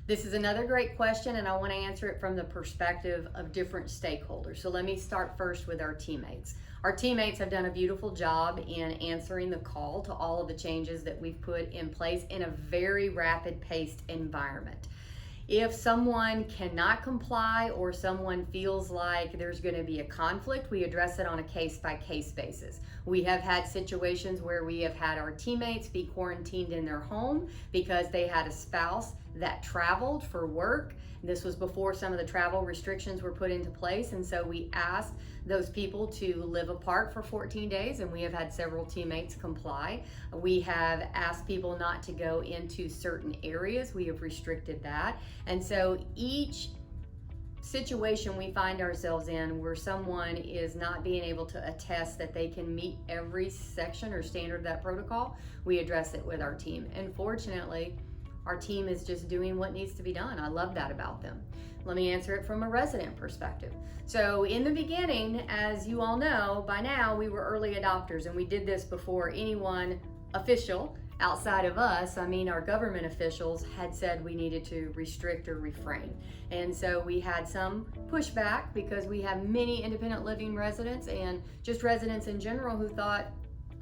This is another great question, and I want to answer it from the perspective of different stakeholders. So let me start first with our teammates. Our teammates have done a beautiful job in answering the call to all of the changes that we've put in place in a very rapid-paced environment. If someone cannot comply or someone feels like there's going to be a conflict, we address it on a case-by-case basis. We have had situations where we have had our teammates be quarantined in their home because they had a spouse that traveled for work. This was before some of the travel restrictions were put into place, and so we asked those people to live apart for 14 days, and we have had several teammates comply. We have asked people not to go into certain areas. We have restricted that. And so each situation we find ourselves in where someone is not being able to attest that they can meet every section or standard of that protocol, we address it with our team. And fortunately, our team is just doing what needs to be done. I love that about them. Let me answer it from a resident perspective. So in the beginning, as you all know, by now we were early adopters, and we did this before anyone official outside of us, our government officials had said we needed to restrict or refrain. And so we had some pushback because we have many independent living residents and just residents in general who thought,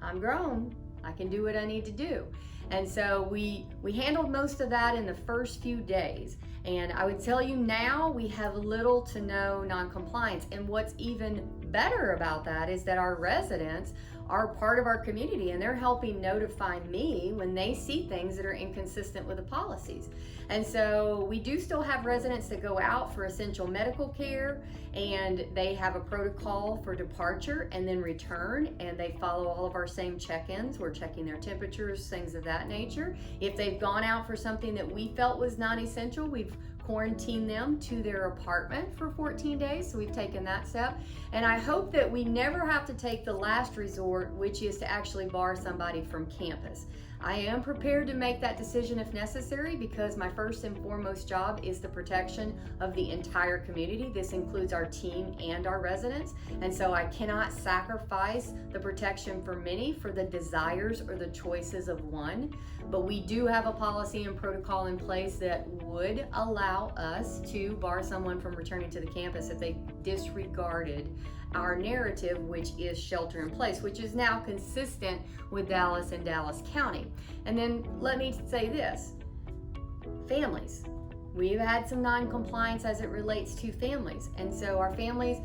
I'm grown, I can do what I need to do. And so we handled most of that in the first few days. And I would tell you now we have little to no non-compliance. And what's even better about that is that our residents are part of our community, and they're helping notify me when they see things that are inconsistent with the policies. And so we do still have residents that go out for essential medical care, and they have a protocol for departure and then return, and they follow all of our same check-ins. We're checking their temperatures, things of that nature. If they've gone out for something that we felt was non-essential, we've quarantine them to their apartment for 14 days. So we've taken that step. And I hope that we never have to take the last resort, which is to actually bar somebody from campus. I am prepared to make that decision if necessary, because my first and foremost job is the protection of the entire community. This includes our team and our residents. And so I cannot sacrifice the protection for many for the desires or the choices of one. But we do have a policy and protocol in place that would allow us to bar someone from returning to the campus if they disregarded our narrative, which is shelter in place, which is now consistent with Dallas and Dallas County. And then let me say this, families. We've had some non-compliance as it relates to families. And so our families,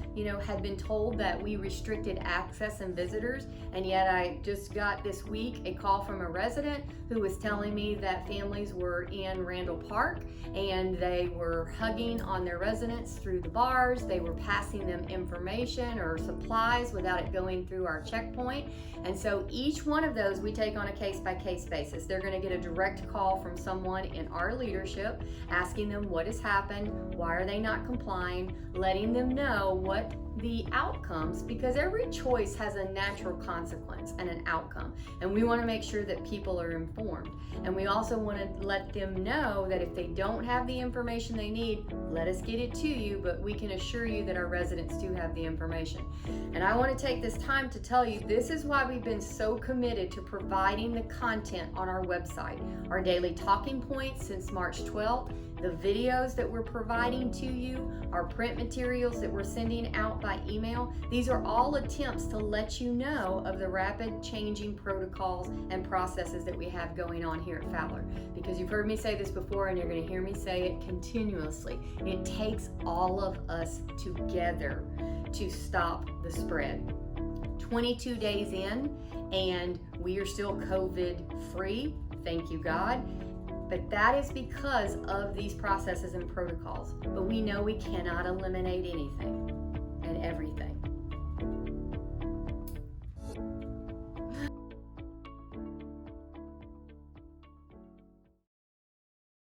had been told that we restricted access and visitors. And yet I just got this week a call from a resident who was telling me that families were in Randall Park and they were hugging on their residents through the bars. They were passing them information or supplies without it going through our checkpoint. And so each one of those we take on a case-by-case basis. They're going to get a direct call from someone in our leadership asking them what has happened, why are they not complying, letting them know what the outcomes, because every choice has a natural consequence and an outcome, and we want to make sure that people are informed. And we also want to let them know that if they don't have the information they need, let us get it to you, but we can assure you that our residents do have the information. And I want to take this time to tell you, this is why we've been so committed to providing the content on our website, our daily talking points since March 12th, the videos that we're providing to you, our print materials that we're sending out by email. These are all attempts to let you know of the rapid changing protocols and processes that we have going on here at Fowler. Because you've heard me say this before, and you're going to hear me say it continuously. It takes all of us together to stop the spread. 22 days in, and we are still COVID free, thank you God. But that is because of these processes and protocols. But we know we cannot eliminate anything.